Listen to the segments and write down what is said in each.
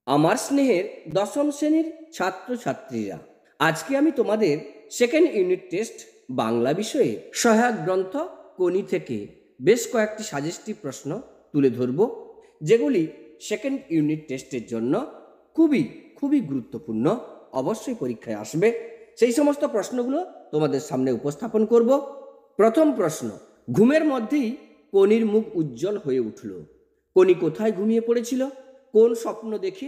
আমার স্নেহের দশম শ্রেণীর ছাত্রছাত্রীরা, আজকে আমি তোমাদের সেকেন্ড ইউনিট টেস্ট বাংলা বিষয়ে সহায়ক গ্রন্থ কোনি থেকে বেশ কয়েকটি সাজেস্টিভ প্রশ্ন তুলে ধরব, যেগুলি সেকেন্ড ইউনিট টেস্টের জন্য খুবই খুবই গুরুত্বপূর্ণ, অবশ্যই পরীক্ষায় আসবে। সেই সমস্ত প্রশ্নগুলো তোমাদের সামনে উপস্থাপন করব। প্রথম প্রশ্ন, ঘুমের মধ্যেই কোনির মুখ উজ্জ্বল হয়ে উঠল। কোনি কোথায় ঘুমিয়ে পড়েছিল? কোন স্বপ্ন দেখে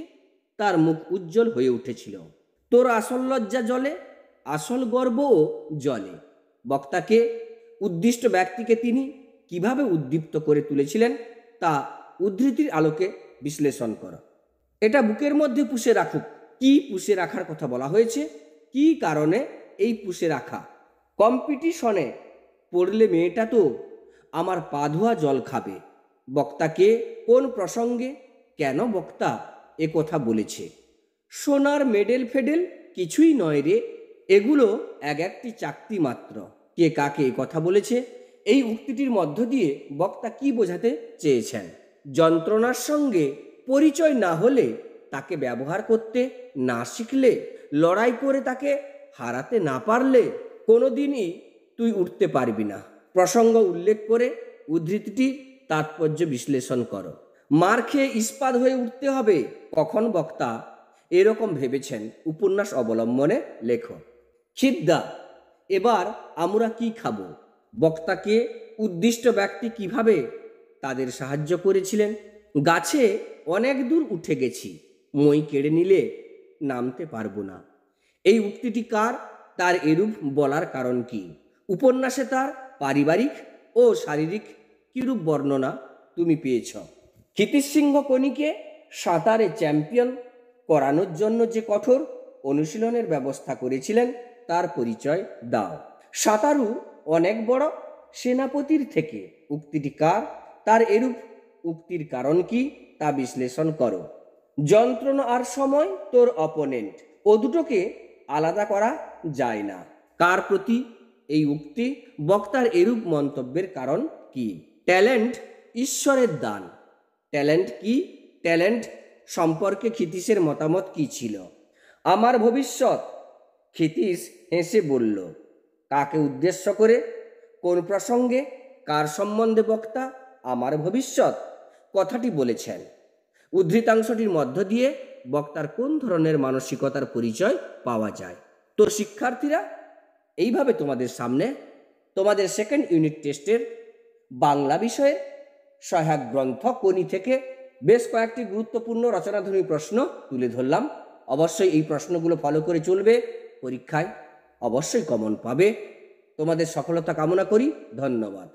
তার মুখ উজ্জ্বল হয়ে উঠেছিল? তোর আসল লজ্জা জলে, আসল গর্বও জলে। বক্তাকে, উদ্দিষ্ট ব্যক্তিকে তিনি কিভাবে উদ্দীপ্ত করে তুলেছিলেন তা উদ্ধৃতির আলোকে বিশ্লেষণ কর। এটা বুকের মধ্যে পুষে রাখুক। কি পুষে রাখার কথা বলা হয়েছে? কি কারণে এই পুষে রাখা? কম্পিটিশনে পড়লে মেয়েটা তো আমার পা ধোয়া জল খাবে। বক্তাকে, কোন প্রসঙ্গে, কেন বক্তা এ কথা বলেছে? সোনার মেডেল ফেডেল কিছুই নয় রে, এগুলো এক একটি চাকতি মাত্র। কে কাকে এ কথা বলেছে? এই উক্তিটির মধ্য দিয়ে বক্তা কি বোঝাতে চেয়েছেন? যন্ত্রণার সঙ্গে পরিচয় না হলে, তাকে ব্যবহার করতে না শিখলে, লড়াই করে তাকে হারাতে না পারলে কোনোদিনই তুই উঠতে পারবি না। প্রসঙ্গ উল্লেখ করে উদ্ধৃতিটির তাৎপর্য বিশ্লেষণ করো। মার খেয়ে ইস্পাত হয়ে উঠতে হবে, কখন বক্তা এরকম ভেবেছেন? উপন্যাস অবলম্বনে লেখো। খিদ্দা, এবার আমরা কি খাবো? বক্তাকে, উদ্দিষ্ট ব্যক্তি কিভাবে তাদের সাহায্য করেছিলেন? গাছে অনেক দূর উঠে গেছি, মই কেড়ে নিলে নামতে পারবো না। এই উক্তিটি কার? তার এরূপ বলার কারণ কি? উপন্যাসে তার পারিবারিক ও শারীরিক কিরূপ বর্ণনা তুমি পেয়েছ? ক্ষিতিশৃঙ্গ কোনিকে সাঁতারে চ্যাম্পিয়ন করানোর জন্য যে কঠোর অনুশীলনের ব্যবস্থা করেছিলেন তার পরিচয় দাও। সাঁতারু অনেক বড় সেনাপতির থেকে উক্তিটি কার? তার এরূপ উক্তির কারণ কি তা বিশ্লেষণ করো। যন্ত্রণা আর সময় তোর অপোনেন্ট, ও দুটোকে আলাদা করা যায় না। কার প্রতি এই উক্তি? বক্তার এরূপ মন্তব্যের কারণ কি? ট্যালেন্ট ঈশ্বরের দান। ট্যালেন্ট কি? ট্যালেন্ট সম্পর্কে ক্ষিতীশের মতামত কি ছিল? আমার ভবিষ্যৎ। ক্ষিতীশ হেসে বলল। কাকে উদ্দেশ্য করে? কোন প্রসঙ্গে? কার সম্বন্ধে বক্তা আমার ভবিষ্যৎ কথাটি বলেছেন? উদ্ধৃতাংশটির মধ্য দিয়ে বক্তার কোন ধরনের মানসিকতার পরিচয় পাওয়া যায়? তো শিক্ষার্থীরা, এইভাবে তোমাদের সামনে তোমাদের সেকেন্ড ইউনিট টেস্টের বাংলা বিষয়ে সহায়ক গ্রন্থ কোনি থেকে বেশ কয়েকটি গুরুত্বপূর্ণ রচনাধর্মী প্রশ্ন তুলে ধরলাম। অবশ্যই এই প্রশ্নগুলো ফলো করে চলবে, পরীক্ষায় অবশ্যই কমন পাবে। তোমাদের সফলতা কামনা করি। ধন্যবাদ।